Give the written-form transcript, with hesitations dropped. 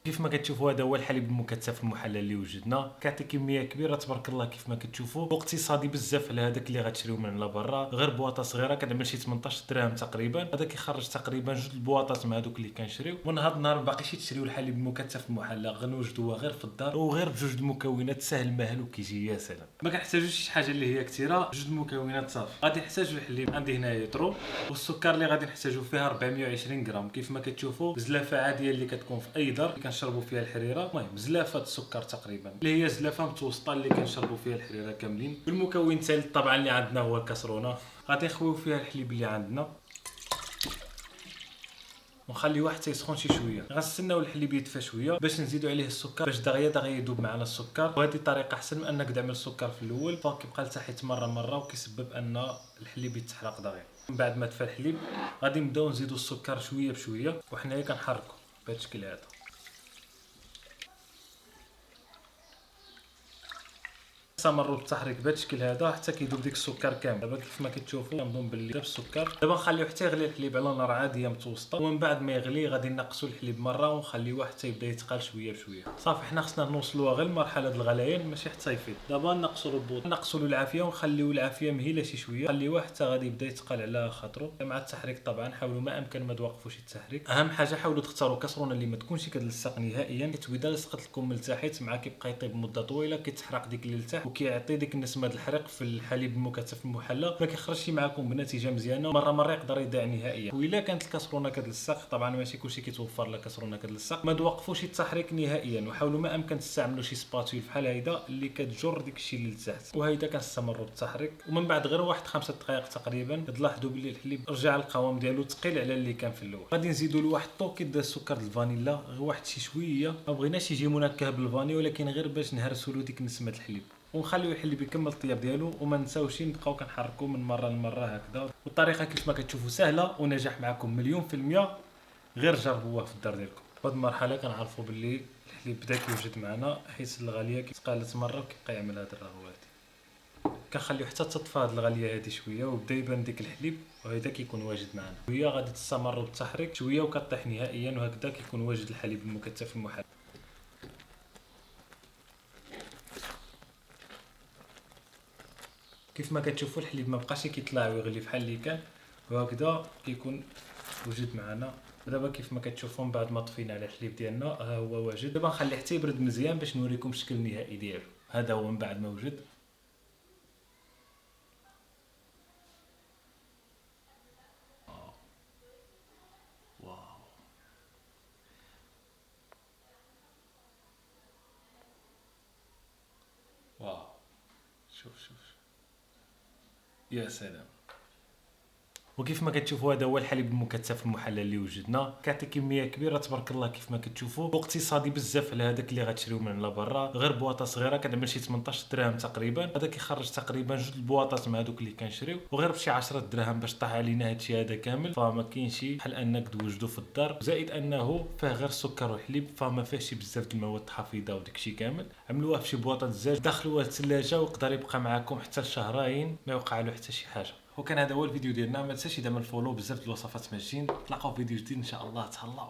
كيف ما كتشوفوا هذا هو الحليب المكثف المحلى اللي وجدنا، كيعطي كميه كبيره تبارك الله كيف ما كتشوفوا، واقتصادي بزاف على هذاك اللي غتشريو من برا. غير بواطه صغيره كتعمل شي 18 درهم تقريبا، هذا كيخرج تقريبا جوج البواطات مع دوك اللي كنشريو. ومن هذا النهار باقيش تشريو الحليب المكثف المحلى، غنوجدوه غير في الدار وغير بجوج المكونات، سهل ماهل وكيجي يا سلام. ما كنحتاجوش شي حاجه اللي هي كثيره، جوج المكونات صافي. غادي نحتاجو الحليب، عندي هنايا يطرو، والسكر اللي غادي نحتاجو فيها 420 غرام. كيف ما كتشوفوا زلافه عاديه اللي كتكون في اي دار اللي كنشربوا فيها الحريره، المهم زلافه السكر تقريبا اللي هي زلافه متوسطه اللي كنشربوا فيها الحريره كاملين. والمكون الثالث طبعا اللي عندنا هو الكسرونه، غادي نخويو فيها الحليب اللي عندنا ونخليوه حتى يسخن شي شويه. غنستناو الحليب يدفى شويه باش نزيدو عليه السكر باش دغيا يذوب معنا السكر، وهذه الطريقه احسن من انك تعمل السكر في الاول فكيبقى لتحت مره وكيسبب ان الحليب يتحرق دغيا. من بعد ما دفى الحليب غادي نبداو نزيدو السكر شويه بشويه وحنايا كنحركو بهذا الشكل هذا. استمروا بالتحريك بهذا الشكل هذا حتى كيذوب ديك السكر كامل. دابا كيف ما كتشوفوا كنظن باللي داب السكر. دابا نخليوه حتى يغلي الحليب على نار عاديه متوسطه، ومن بعد ما يغلي غادي نقصوا الحليب مره ونخليوه حتى يبدا يتقال شويه بشويه. صافي حنا خصنا نوصلوها غير لمرحله الغليان ماشي حتى يفيض. دابا نقصوا البوط، نقصوا العافيه ونخليو العافيه مهيله شي شويه، خليوه حتى غادي يبدا يتقال على خاطرو. مع التحريك طبعا حاولوا ما امكن ما توقفوش التحريك. اهم حاجه حاولوا تختاروا كسرونه اللي ما تكونش كتلصق نهائيا، حيت اذا لصقت لكم من تحت مع كيبقى يطيب مده طويله كيتحرق ديك اللي لتحت وكيعطي ديك نسمه الحريق في الحليب المكثف المحلى، ما كيخرجش معكم بنتيجه مزيانه، مره يقدر يضيع نهائيا. والا كانت الكسرونه كتلصق، طبعا ماشي كلشي كيتوفر لا كسرونه كتلصق، ما توقفوش التحريك نهائيا وحاولوا ما امكن تستعملوا شي سباتول بحال هيدا اللي كتجر ديك الشيء اللي لتحت. وهيدا كنستمروا بالتحريك ومن بعد غير واحد 5 دقائق تقريبا كتلاحظوا باللي الحليب رجع القوام ديالو ثقيل على اللي كان في الاول. غادي نزيدوا له واحد طوكي ديال السكر الفانيلا، غير واحد شي شويه، ما بغيناش يجي منكه بالفاني ولكن غير باش نهرسوا له ديك نسمه الحليب، ونخليو الحليب يكمل الطياب ديالو. وما نساوش نبقاو كنحركوه من مره لمره هكذا. والطريقه كيف ما كتشوفوا سهله ونجاح معكم مليون في المية، غير جربوها في الدار ديالكم. في هذه المرحله كنعرفوا باللي الحليب بدا كيوجد معنا، حيت الغاليه كتقالت مره وكيبقى يعمل هاد الرغوات. كنخليو حتى تطفى هاد الغاليه هادي شويه وبدا يبان ديك الحليب، وهذا كيكون واجد معنا. وهي غادي تستمر بالتحريك شويه وكطيح نهائيا، وهكذا كيكون واجد الحليب المكثف المحلى. كيف ما كتشوفوا الحليب ما بقاش كيطلع ويغلي بحال اللي كان، وهكذا كيكون وجد معنا. دابا كيف ما كتشوفوا من بعد ما طفينا على الحليب ديالنا ها هو واجد. دابا نخليه حتى يبرد مزيان باش نوريكم الشكل النهائي ديالو. هذا هو من بعد ما وجد. واو واو، شوف يا سلام. وكيف ما كتشوفوا هذا هو الحليب المكثف المحلى اللي وجدنا، كيعطي كميه كبيره تبارك الله كيف ما كتشوفوا، واقتصادي بزاف على هذاك اللي غتشريو من برا. غير بواطه صغيره كتعمل شي 18 درهم تقريبا، هذا كيخرج تقريبا جوج البواطات مع دوك اللي كنشريو، وغير بشي 10 دراهم باش طاح علينا هادشي هذا كامل. فما كاينش بحال انك توجدو في الدار، زائد انه فيه غير السكر والحليب، فما فيهش بزاف د المواد الحافظه وداكشي كامل. عملوها في شي بواطه الزاج، دخلوها للثلاجه ويقدر يبقى معكم حتى لشهرين ما يوقع له حتى شي حاجه. وكان هذا هو الفيديو ديالنا، ما تنساش تعمل فولو، بزاف د الوصفات ماشيين. نتلاقاو في فيديو جديد ان شاء الله. تهلاو.